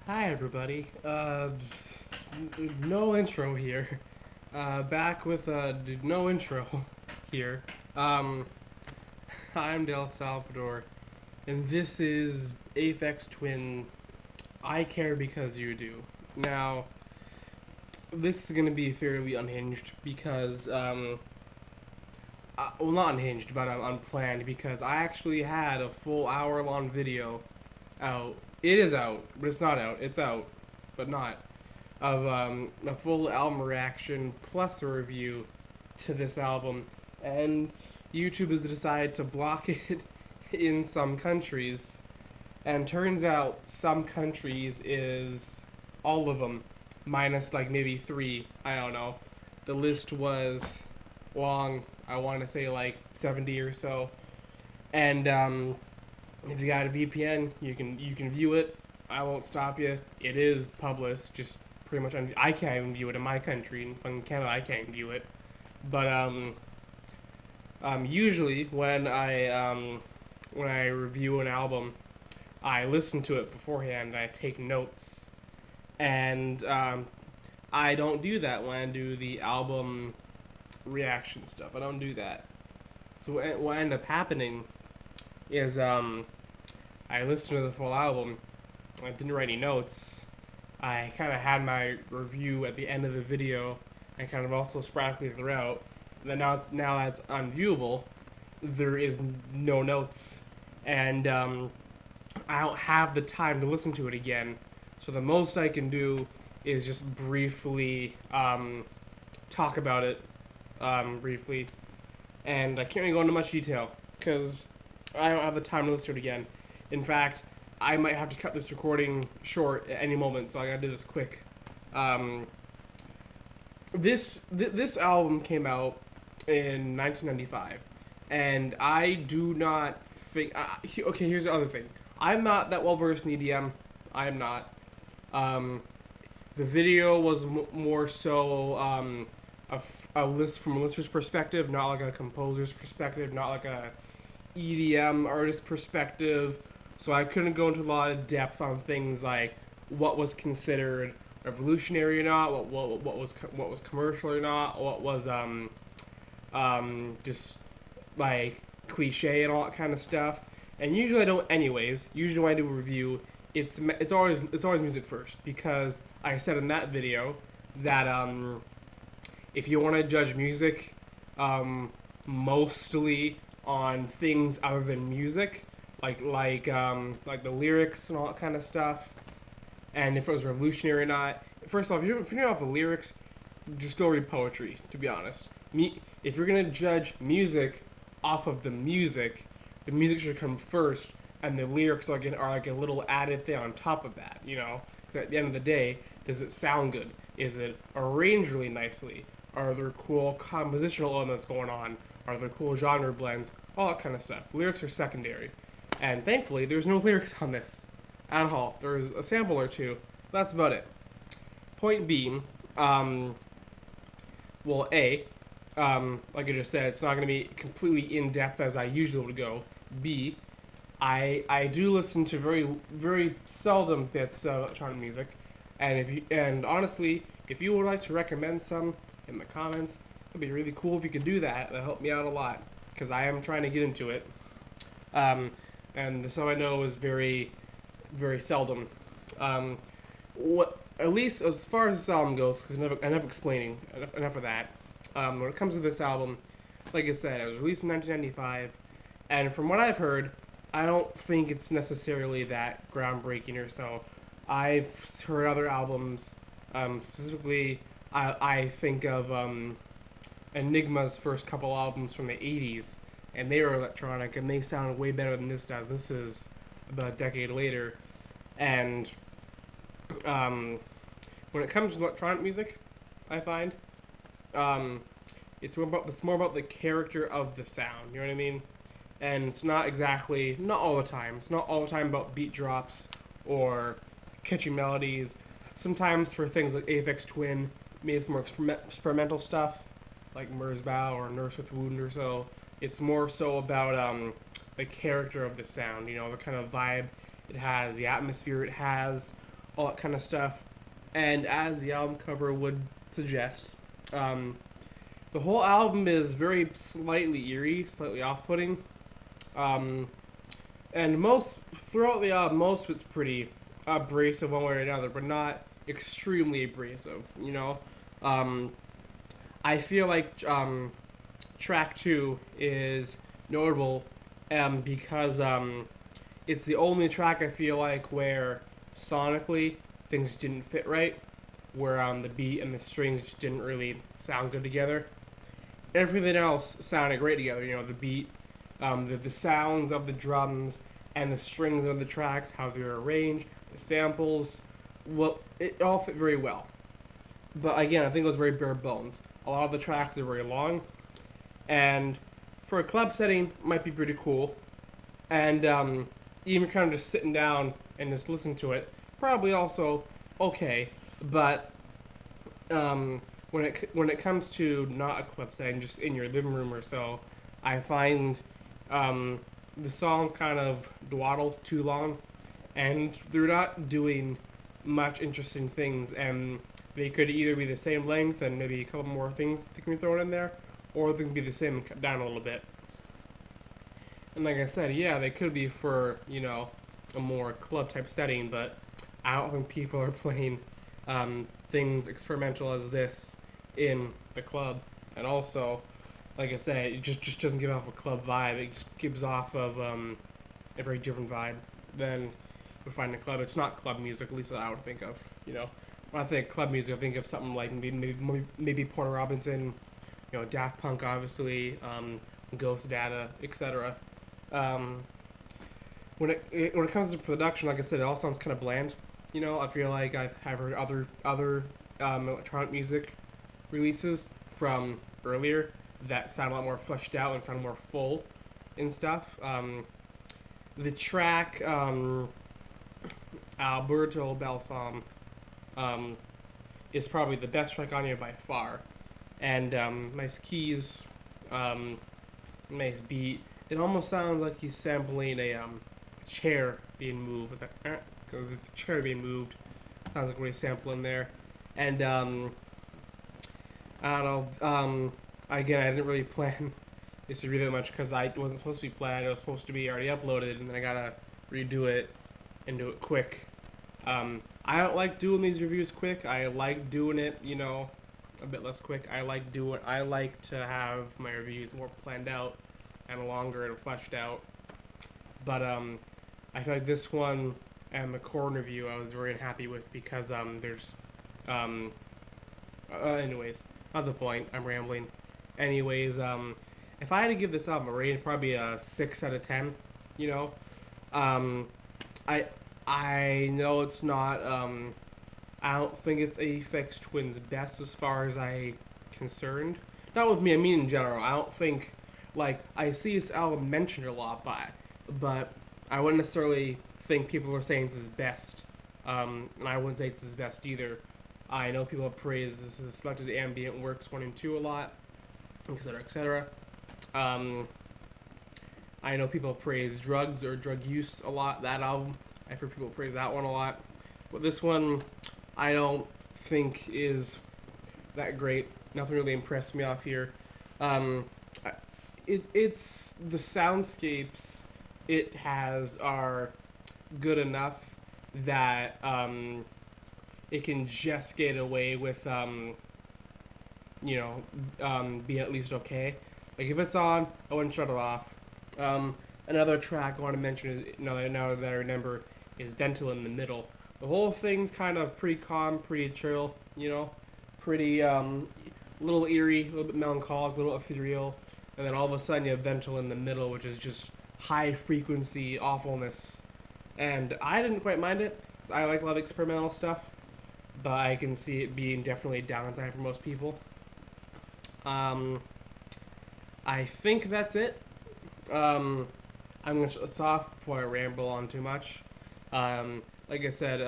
Hi everybody. No intro here. Back with no intro here. Um, I'm Del Salvador, and this is Aphex Twin. I care because you do. Now, this is gonna be fairly unhinged because well, not unhinged, but unplanned because I actually had a full hour-long video out. It is out, but it's not out. It's out, but not of a full album reaction plus a review to this album, and YouTube has decided to block it in some countries, and turns out some countries is all of them, minus like maybe three. I don't know. The list was long. I want to say like 70 or so, and if you got a VPN, you can view it. I won't stop you. It is published, just pretty much. I can't even view it in my country. In Canada, I can't view it. But usually when I review an album, I listen to it beforehand. I take notes, and I don't do that when I do the album reaction stuff. I don't do that. So what ended up happening is I listened to the full album. I didn't write any notes. I kind of had my review at the end of the video, and kind of also sporadically throughout. And then now that's unviewable. There is no notes, and I don't have the time to listen to it again. So the most I can do is just briefly talk about it briefly, and I can't really go into much detail because I don't have the time to listen to it again. In fact, I might have to cut this recording short at any moment, so I gotta do this quick. This album came out in 1995, and I do not think. Okay, here's the other thing. I'm not that well versed in EDM. I am not. The video was more so a list from a listener's perspective, not like a composer's perspective, not like a EDM artist perspective. So I couldn't go into a lot of depth on things like what was considered revolutionary or not, what was commercial or not, what was just like cliche and all that kind of stuff. And usually I don't anyways. Usually when I do a review, it's always music first, because I said in that video that if you want to judge music mostly on things other than music, like the lyrics and all that kind of stuff, and if it was revolutionary or not. First off, if you're not off the lyrics, just go read poetry. To be honest, if you're gonna judge music off of the music should come first, and the lyrics are like a little added thing on top of that. You know, 'cause at the end of the day, does it sound good? Is it arranged really nicely? Are there cool compositional elements going on? Are there cool genre blends? All that kind of stuff. Lyrics are secondary. And thankfully, there's no lyrics on this at all. There's a sample or two. That's about it. Point being, well, A, like I just said, it's not going to be completely in depth as I usually would go. B, I do listen to very seldom bits of electronic music, and honestly, if you would like to recommend some in the comments, it'd be really cool if you could do that. That'll help me out a lot, because I am trying to get into it. And so I know is very, very seldom. What, at least as far as this album goes, because enough explaining, enough of that. When it comes to this album, like I said, it was released in 1995, and from what I've heard, I don't think it's necessarily that groundbreaking or so. I've heard other albums, specifically, I think of Enigma's first couple albums from the 80s, and they were electronic, and they sound way better than this does. This is about a decade later, and when it comes to electronic music, I find it's more about the character of the sound. You know what I mean? And it's not all the time. It's not all the time about beat drops or catchy melodies. Sometimes for things like Aphex Twin, maybe some more experimental stuff, like Merzbow or Nurse with Wound or so. It's more so about the character of the sound, you know, the kind of vibe it has, the atmosphere it has, all that kind of stuff. And as the album cover would suggest, um, the whole album is very slightly eerie, slightly off-putting. Um, and most throughout the album, most of it's pretty abrasive one way or another, but not extremely abrasive. Um, I feel like track 2 is notable because it's the only track I feel like where sonically things didn't fit right, where the beat and the strings just didn't really sound good together. Everything else sounded great together. The beat, the sounds of the drums and the strings of the tracks, how they're arranged, the samples. Well, it all fit very well. But again, I think it was very bare bones. A lot of the tracks are very long, and for a club setting, might be pretty cool. And even kind of just sitting down and just listen to it, probably also okay. But when it comes to not a clip setting, just in your living room or so, I find the songs kind of dawdle too long, and they're not doing much interesting things, and they could either be the same length and maybe a couple more things that can be thrown in there, or they can be the same and cut down a little bit. And like I said, yeah, they could be for, a more club type setting, but I don't think people are playing things experimental as this in the club. And also, like I said, it just doesn't give off a club vibe. It just gives off of a very different vibe than you find in a club. It's not club music, at least that I would think of. When I think club music, I think of something like maybe Porter Robinson, Daft Punk, obviously, Ghost Data, etc. When it comes to production, like I said, it all sounds kind of bland. I feel like I've heard other electronic music releases from earlier that sound a lot more fleshed out and sound more full and stuff. The track Alberto Balsalm is probably the best track on here by far, and nice keys, nice beat. It almost sounds like he's sampling a chair being moved. With the chair being moved sounds like what he's sampling there, and I don't know. Again, I didn't really plan this to read that much because I wasn't supposed to be planned. It was supposed to be already uploaded, and then I gotta redo it and do it quick. I don't like doing these reviews quick. I like doing it, a bit less quick. I like to have my reviews more planned out and longer and fleshed out. But I feel like this one and the corn review I was very unhappy with because there's anyways, not the point. I'm rambling. Anyways, if I had to give this album a rating, probably a 6 out of 10. I know it's not. I don't think it's Aphex Twin's best as far as I concerned. Not with me. I mean in general. I don't think I see this album mentioned a lot, but I wouldn't necessarily think people are saying it's his best. And I wouldn't say it's his best either. I know people have praised his selected ambient works 1 and 2 a lot, etc., etc. I know people praise Drugs or Drug Use a lot. That album, I've heard people praise that one a lot. But this one, I don't think is that great. Nothing really impressed me off here. It's the soundscapes it has are good enough that it can just get away with being at least okay. Like if it's on, I wouldn't shut it off. Another track I want to mention is now that I remember is Ventolin in the middle. The whole thing's kind of pretty calm, pretty chill, pretty little eerie, a little bit melancholic, a little ethereal, and then all of a sudden you have Ventolin in the middle, which is just high frequency awfulness. And I didn't quite mind it. I like a lot of experimental stuff, but I can see it being definitely a downside for most people. I think that's it. I'm gonna shut this off before I ramble on too much. Like I said,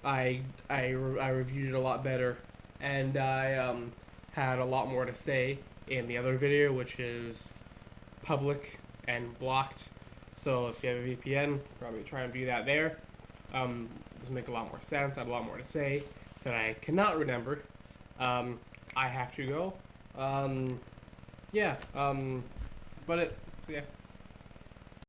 I reviewed it a lot better, and I had a lot more to say in the other video, which is public and blocked. So if you have a VPN, probably try and view that there. This make a lot more sense. I have a lot more to say that I cannot remember. I have to go. Yeah. That's about it. So yeah.